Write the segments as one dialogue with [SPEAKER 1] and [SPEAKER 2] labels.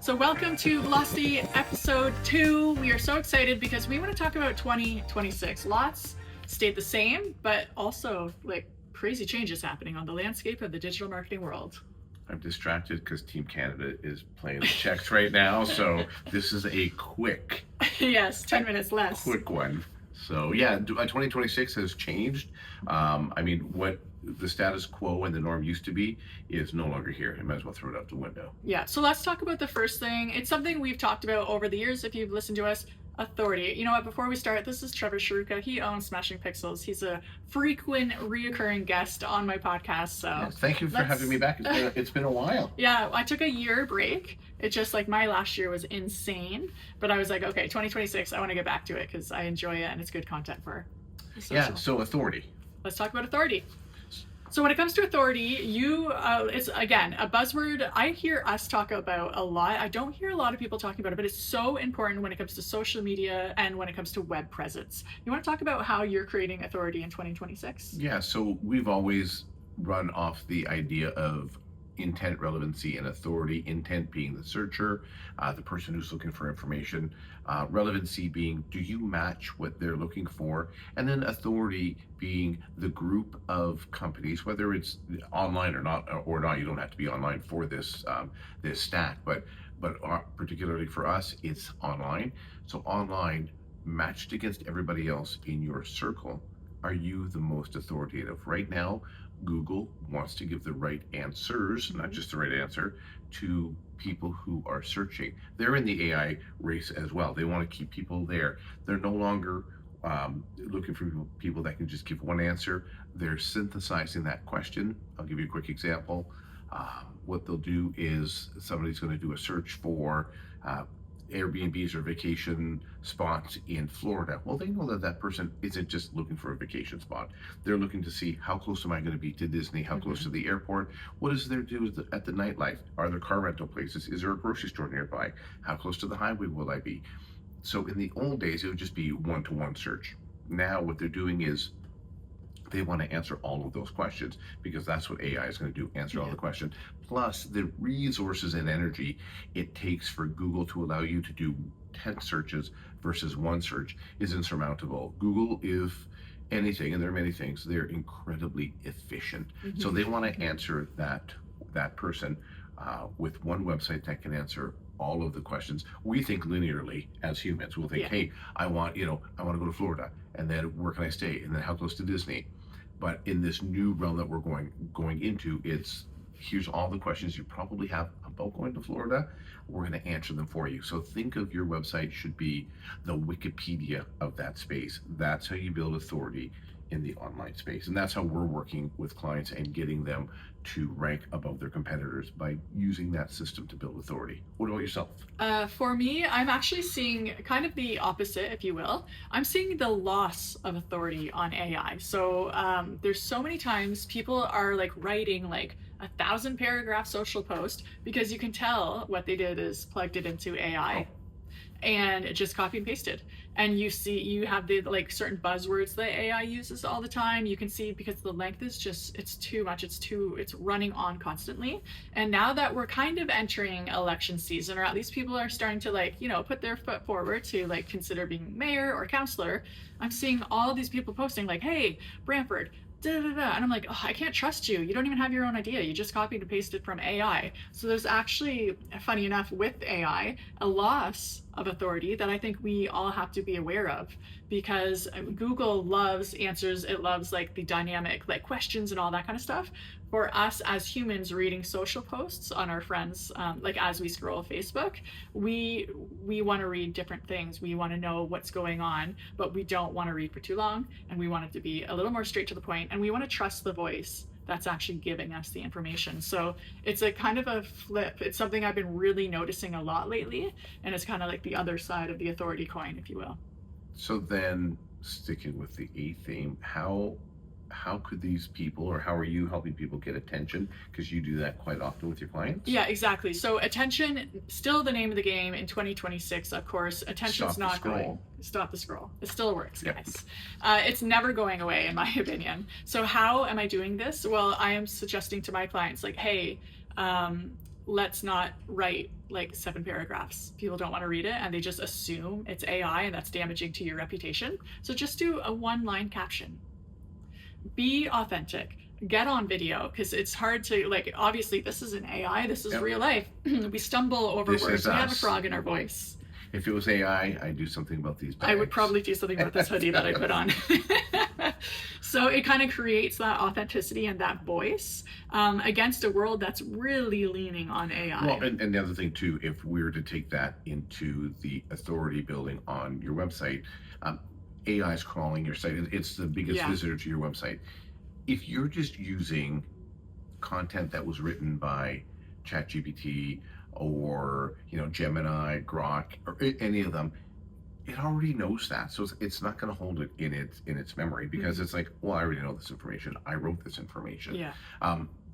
[SPEAKER 1] So welcome to Velocity episode 2. We are so excited because we want to talk about 2026. Lots stayed the same, but also like crazy changes happening on the landscape of the digital marketing world.
[SPEAKER 2] I'm distracted because Team Canada is playing the Czechs right now, so this is a quick
[SPEAKER 1] Yes, 10 minutes less.
[SPEAKER 2] quick one. So yeah, 2026 has changed. What the status quo and the norm used to be is no longer here. You might as well throw it out the window.
[SPEAKER 1] Yeah, so let's talk about the first thing. It's something we've talked about over the years if you've listened to us. Authority. You know what, before we start, this is Trevor Cherewka. He owns Smashing Pixels. He's a frequent reoccurring guest on my podcast. So
[SPEAKER 2] yes, thank you for having me back. It's been a while.
[SPEAKER 1] Yeah, I took a year break. It just like my last year was insane, but I was like, okay, 2026, I want to get back to it because I enjoy it and it's good content for
[SPEAKER 2] So authority.
[SPEAKER 1] Let's talk about authority. So when it comes to authority, it's again a buzzword I hear us talk about a lot. I don't hear a lot of people talking about it, but it's so important when it comes to social media and when it comes to web presence. You want to talk about how you're creating authority in 2026?
[SPEAKER 2] Yeah, so we've always run off the idea of intent, relevancy, and authority. Intent being the searcher, the person who's looking for information. Relevancy being, do you match what they're looking for? And then authority being the group of companies, whether it's online or not. You don't have to be online for this stack, but particularly for us, it's online. So online, matched against everybody else in your circle, are you the most authoritative? Right now, Google wants to give the right answers, not just the right answer, to people who are searching. They're in the AI race as well. They want to keep people there. They're no longer looking for people that can just give one answer. They're synthesizing that question. I'll give you a quick example. What they'll do is somebody's going to do a search for Airbnbs or vacation spots in Florida. Well, they know that that person isn't just looking for a vacation spot. They're looking to see, how close am I going to be to Disney? How close to the airport? What is there to do at the nightlife? Are there car rental places? Is there a grocery store nearby? How close to the highway will I be? So in the old days, it would just be one-to-one search. Now what they're doing is they want to answer all of those questions because that's what AI is going to do, answer all the questions. Plus the resources and energy it takes for Google to allow you to do 10 searches versus one search is insurmountable. Google, if anything, and there are many things, they're incredibly efficient. So they want to answer that person with one website that can answer all of the questions. We think linearly as humans. We'll think, hey, I want to go to Florida, and then where can I stay, and then how close to Disney. But in this new realm that we're going into, it's here's all the questions you probably have about going to Florida. We're going to answer them for you. So think of your website should be the Wikipedia of that space. That's how you build authority in the online space. And that's how we're working with clients and getting them to rank above their competitors by using that system to build authority. What about yourself?
[SPEAKER 1] For me, I'm actually seeing kind of the opposite, if you will. I'm seeing the loss of authority on AI. So there's so many times people are like writing like 1,000 paragraph social post because you can tell what they did is plugged it into AI. And just copy and pasted, and you have the like certain buzzwords that AI uses all the time. You can see because the length is just, it's too much, it's running on constantly. And now that we're kind of entering election season, or at least people are starting to put their foot forward to like consider being mayor or councillor, I'm seeing all these people posting like, hey, Brantford, and I'm like, oh, I can't trust you. You don't even have your own idea. You just copied and pasted from AI. So there's actually, funny enough, with AI, a loss of authority that I think we all have to be aware of, because Google loves answers. It loves like the dynamic like questions and all that kind of stuff. For us as humans reading social posts on our friends, like as we scroll Facebook, we want to read different things. We want to know what's going on, but we don't want to read for too long, and we want it to be a little more straight to the point, and we want to trust the voice that's actually giving us the information. So it's a kind of a flip. It's something I've been really noticing a lot lately, and it's kind of like the other side of the authority coin, if you will.
[SPEAKER 2] So then, sticking with the A theme, how could these people, or how are you helping people get attention? Because you do that quite often with your clients.
[SPEAKER 1] Yeah, exactly. So attention, still the name of the game in 2026, of course. Attention's not going. Stop the scroll. It still works, guys. It's never going away, in my opinion. So how am I doing this? Well, I am suggesting to my clients like, hey, let's not write like 7 paragraphs. People don't want to read it and they just assume it's AI, and that's damaging to your reputation. So just do a 1 line caption. Be authentic. Get on video, because it's hard to, like, obviously this is an AI, this is
[SPEAKER 2] Yep.
[SPEAKER 1] real life. We stumble over
[SPEAKER 2] This
[SPEAKER 1] words.
[SPEAKER 2] is
[SPEAKER 1] We have a
[SPEAKER 2] us.
[SPEAKER 1] frog in our voice.
[SPEAKER 2] If it was AI, I'd do something about these bags.
[SPEAKER 1] I would probably do something about this hoodie that I put on. So it kind of creates that authenticity and that voice against a world that's really leaning on AI.
[SPEAKER 2] Well, and the other thing too, if we were to take that into the authority building on your website, AI is crawling your site. It's the biggest
[SPEAKER 1] Yeah.
[SPEAKER 2] visitor to your website. If you're just using content that was written by ChatGPT or Gemini, Grok, or any of them, it already knows that, so it's not going to hold it in its memory, because it's like, well, I already know this information. I wrote this information.
[SPEAKER 1] Yeah.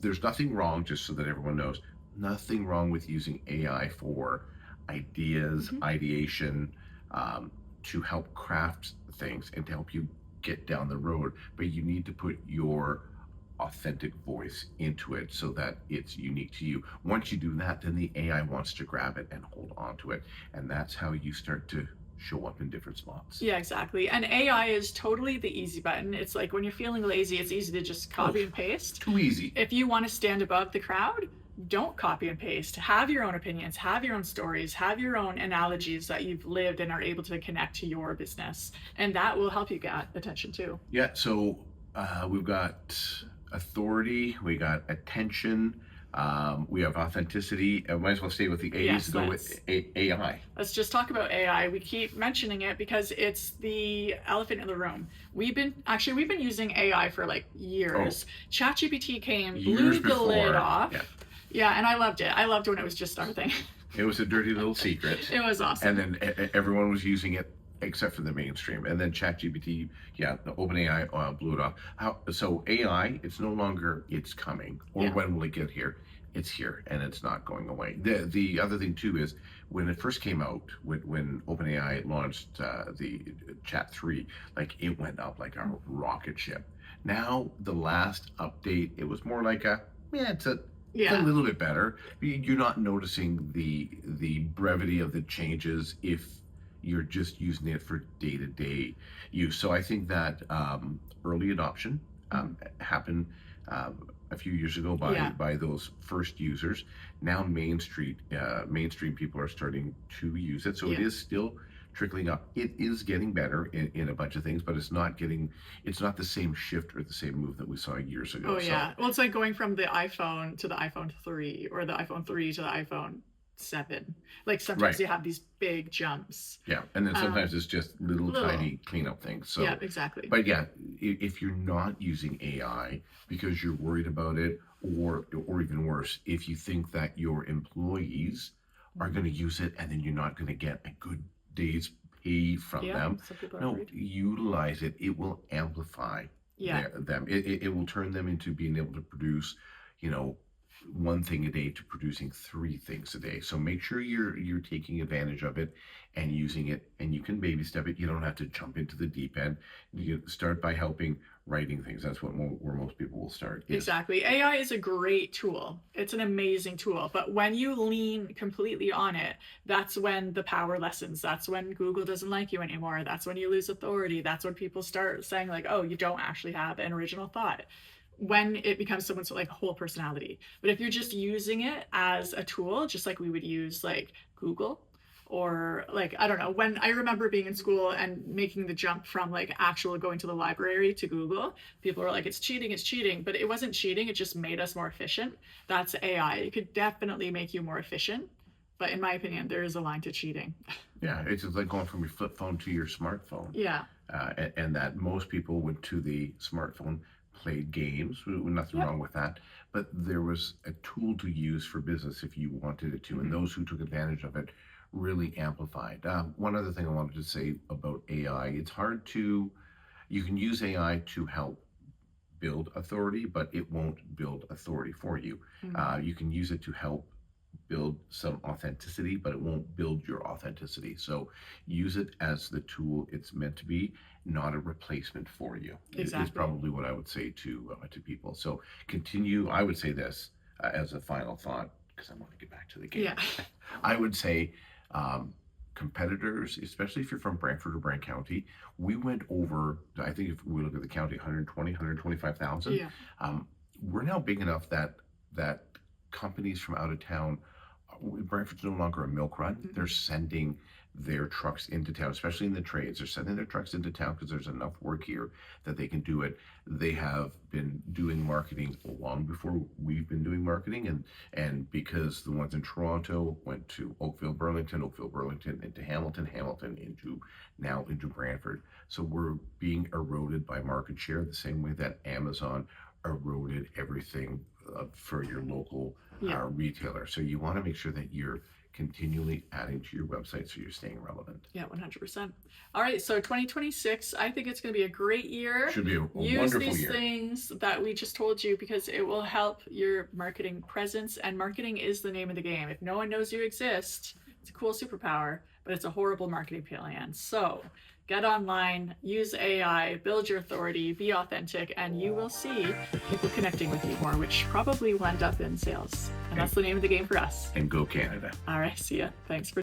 [SPEAKER 2] There's nothing wrong, just so that everyone knows, nothing wrong with using AI for ideas, ideation, to help craft things and to help you get down the road. But you need to put your authentic voice into it so that it's unique to you. Once you do that, then the AI wants to grab it and hold on to it, and that's how you start to show up in different spots.
[SPEAKER 1] Yeah, exactly. And AI is totally the easy button. It's like when you're feeling lazy, it's easy to just copy and paste.
[SPEAKER 2] Too easy.
[SPEAKER 1] If you want to stand above the crowd, don't copy and paste. Have your own opinions, have your own stories, have your own analogies that you've lived and are able to connect to your business. And that will help you get attention too.
[SPEAKER 2] Yeah, so we've got authority, we got attention, we have authenticity. I might as well stay with the A's.
[SPEAKER 1] Yes,
[SPEAKER 2] Go with AI.
[SPEAKER 1] Let's just talk about AI. We keep mentioning it because it's the elephant in the room. We've been using AI for like years. ChatGPT came,
[SPEAKER 2] Years
[SPEAKER 1] blew the lid
[SPEAKER 2] before.
[SPEAKER 1] off.
[SPEAKER 2] Yeah.
[SPEAKER 1] Yeah, and I loved it. I loved when it was just starting.
[SPEAKER 2] It was a dirty little secret.
[SPEAKER 1] It was awesome.
[SPEAKER 2] And then everyone was using it except for the mainstream. And then ChatGPT, the OpenAI blew it off. So AI, it's no longer it's coming, or when will it get here? It's here, and it's not going away. The other thing too is, when it first came out, when OpenAI launched the Chat 3, like, it went up like a rocket ship. Now the last update, it was more like it's a little bit better. You're not noticing the brevity of the changes if you're just using it for day-to-day use. So I think that early adoption happened a few years ago by those first users. Now mainstream people are starting to use it. So it is still trickling up. It is getting better in a bunch of things, but it's not the same shift or the same move that we saw years ago.
[SPEAKER 1] Oh yeah. Well, it's like going from the iPhone to the iPhone 3, or the iPhone 3 to the iPhone 7. Like sometimes you have these big jumps.
[SPEAKER 2] Yeah, and then sometimes it's just little tiny cleanup things. So
[SPEAKER 1] yeah, exactly.
[SPEAKER 2] But yeah, if you're not using AI because you're worried about it, or even worse, if you think that your employees are going to use it and then you're not going to get a good day's pay from them, no, utilize it. It will amplify them. It will turn them into being able to produce, one thing a day to producing 3 things a day. So make sure you're taking advantage of it and using it, and you can baby step it. You don't have to jump into the deep end. You can start by helping writing things. That's where most people will start.
[SPEAKER 1] Exactly. AI is a great tool. It's an amazing tool. But when you lean completely on it, that's when the power lessens. That's when Google doesn't like you anymore. That's when you lose authority. That's when people start saying like, oh, you don't actually have an original thought. When it becomes someone's like whole personality. But if you're just using it as a tool, just like we would use like Google, or like, I don't know, when I remember being in school and making the jump from like actual going to the library to Google, people were like, it's cheating, but it wasn't cheating. It just made us more efficient. That's AI. It could definitely make you more efficient. But in my opinion, there is a line to cheating.
[SPEAKER 2] Yeah, it's just like going from your flip phone to your smartphone.
[SPEAKER 1] Yeah.
[SPEAKER 2] And that most people went to the smartphone, played games, nothing wrong with that, but there was a tool to use for business if you wanted it to, and those who took advantage of it really amplified. One other thing I wanted to say about AI, you can use AI to help build authority, but it won't build authority for you. You can use it to help build some authenticity, but it won't build your authenticity. So use it as the tool it's meant to be, not a replacement for you.
[SPEAKER 1] Exactly.
[SPEAKER 2] Is probably what I would say to people. So continue. I would say this as a final thought: because I want to get back to the game.
[SPEAKER 1] Yeah.
[SPEAKER 2] I would say competitors, especially if you're from Brantford or Brant County, we went over, I think if we look at the county, 120, 125,000.
[SPEAKER 1] Yeah.
[SPEAKER 2] We're now big enough that companies from out of town, Brantford's no longer a milk run.
[SPEAKER 1] Mm-hmm.
[SPEAKER 2] They're sending their trucks into town, especially in the trades. They're sending their trucks into town because there's enough work here that they can do it. They have been doing marketing long before we've been doing marketing, and because the ones in Toronto went to Oakville, Burlington into Hamilton, into Brantford. So we're being eroded by market share the same way that Amazon eroded everything for your local retailer. So you want to make sure that you're continually adding to your website so you're staying relevant.
[SPEAKER 1] Yeah, 100%. All right, so 2026, I think it's going to be a great year.
[SPEAKER 2] Should be a
[SPEAKER 1] Use
[SPEAKER 2] wonderful
[SPEAKER 1] these
[SPEAKER 2] year.
[SPEAKER 1] things that we just told you because it will help your marketing presence, and marketing is the name of the game. If no one knows you exist, it's a cool superpower, but it's a horrible marketing plan. So get online, use AI, build your authority, be authentic, and you will see people connecting with you more, which probably will end up in sales. And that's the name of the game for us.
[SPEAKER 2] And go Canada.
[SPEAKER 1] All right, see ya. Thanks for